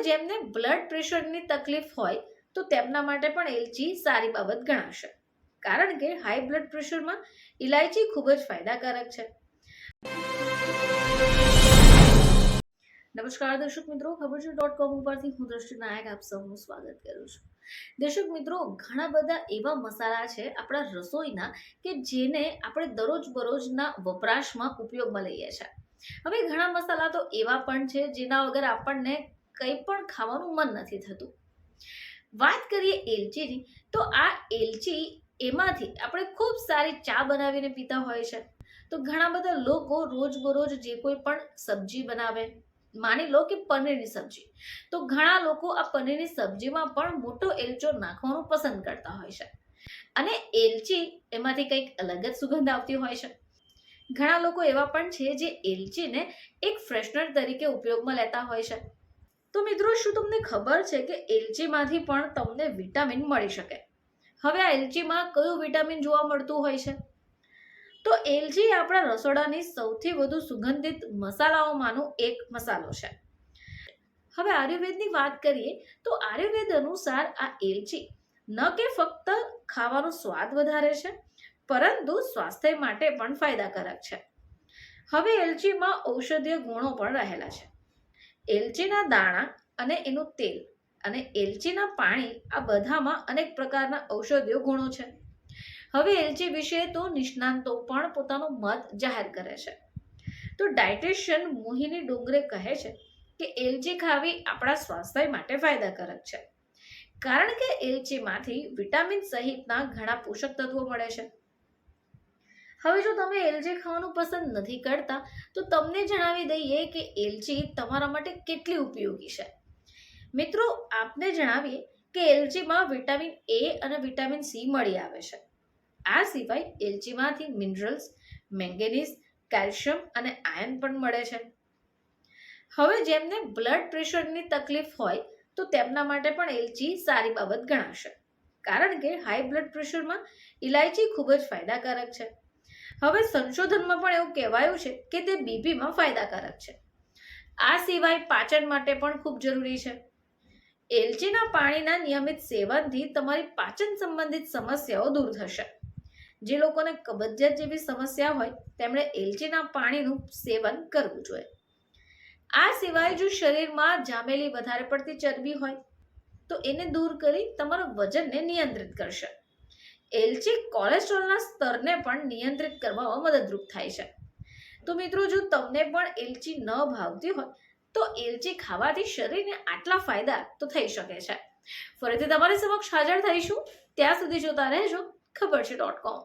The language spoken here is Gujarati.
જેમને બ્લડ પ્રેશરની તકલીફ હોય તો તેમના માટે પણ એલચી સારી બાબત ગણાશે, કારણ કે હાઈ બ્લડ પ્રેશરમાં ઇલાયચી ખૂબ જ ફાયદાકારક છે. નમસ્કાર દર્શક મિત્રો, ખબરછે.com ઉપરથી હું દ્રષ્ટિ નાયક આપ સૌનું સ્વાગત કરું છું. દર્શક મિત્રો, ઘણા બધા એવા મસાલા છે આપણા રસોઈના કે જેને આપણે દરરોજ બરોજના વપરાશમાં ઉપયોગમાં લઈએ છીએ. હવે ઘણા મસાલા તો એવા પણ છે જેના વગર આપણને કંઈ પણ ખાવાનું મન નથી થતું. વાત કરીએ એલચીની, તો આ એલચી એમાંથી આપણે ખૂબ સારી ચા બનાવીને પીતા હોય છે. તો ઘણા બધા લોકો રોજબરોજ જે કોઈ પણ સબ્જી બનાવે, માની લો કે પનીરની સબ્જી, તો ઘણા લોકો આ પનીરની સબ્જીમાં પણ મોટો એલચો નાખવાનું પસંદ કરતા હોય છે, અને એલચી એમાંથી કંઈક અલગ જ સુગંધ આવતી હોય છે. ઘણા લોકો એવા પણ છે જે એલચીને એક ફ્રેશનર તરીકે ઉપયોગમાં લેતા હોય છે. તો મિત્રો, શું તમને ખબર છે કે એલચીમાંથી પણ તમને વિટામિન મળી શકે? હવે આ એલચીમાં કયું વિટામિન જોવા મળતું હોય છે? તો એલચી આપણા રસોડાની સૌથી વધુ સુગંધિત મસાલાઓમાંનો એક મસાલો છે. હવે આયુર્વેદની વાત કરીએ તો આયુર્વેદ અનુસાર આ એલચી ન કે ફક્ત ખાવાનો સ્વાદ વધારે છે, પરંતુ સ્વાસ્થ્ય માટે પણ ફાયદાકારક છે. હવે એલચીમાં ઔષધીય ગુણો પણ રહેલા છે. એલચીના દાણા અને એનું તેલ અને એલચીના પાણી, આ બધામાં અનેક પ્રકારના ઔષધીય ગુણો છે. હવે એલચી વિશે તો નિષ્ણાંતો પણ પોતાનો મત જાહેર કરે છે. તો ડાયટિશિયન મોહિની ડોંગરે કહે છે કે એલચી ખાવી આપણા સ્વાસ્થ્ય માટે ફાયદાકારક છે, કારણ કે એલચીમાંથી વિટામિન સહિતના ઘણા પોષક તત્વો મળે છે. હવે જો તમે એલચી ખાવાનું પસંદ નથી કરતા, તો તમને જણાવી દઈએ કે એલચી તમારા માટે કેટલી ઉપયોગી છે. મિત્રો, આપને જણાવીએ કે એલચીમાં વિટામિન એ અને વિટામિન સી મળી આવે છે. આ સિવાય એલચીમાંથી મિનરલ્સ, મેંગેનીઝ, કેલ્શિયમ અને આયર્ન પણ મળે છે. હવે જેમને બ્લડ પ્રેશરની તકલીફ હોય તો તેમના માટે પણ એલચી સારી બાબત ગણાશે, કારણ કે હાઈ બ્લડ પ્રેશરમાં ઇલાયચી ખૂબ જ ફાયદાકારક છે. હવે સંશોધનમાં પણ એવું કહેવાયું છે કે તે બીપીમાં ફાયદાકારક છે. આ સિવાય પાચન માટે પણ ખૂબ જરૂરી છે. એલચીના પાણીના નિયમિત સેવનથી તમારી પાચન સંબંધિત સમસ્યાઓ દૂર થશે. જે લોકોને કબજિયાત જેવી સમસ્યા હોય તેમણે એલચીના પાણીનું સેવન કરવું જોઈએ. આ સિવાય જો શરીરમાં જામેલી વધારે પડતી ચરબી હોય તો એને દૂર કરી તમારા વજનને નિયંત્રિત કરશે. એલચી કોલેસ્ટ્રોલના સ્તરને પણ નિયંત્રિત કરવામાં મદદરૂપ થાય છે. તો મિત્રો, જો તમને પણ એલચી ન ભાવતી હોય તો એલચી ખાવાથી શરીરને આટલા ફાયદા તો થઈ શકે છે. ફરીથી તમારી સમક્ષ હાજર થઈશું. ત્યાં સુધી જોતા રહેજો ખબરછે.com.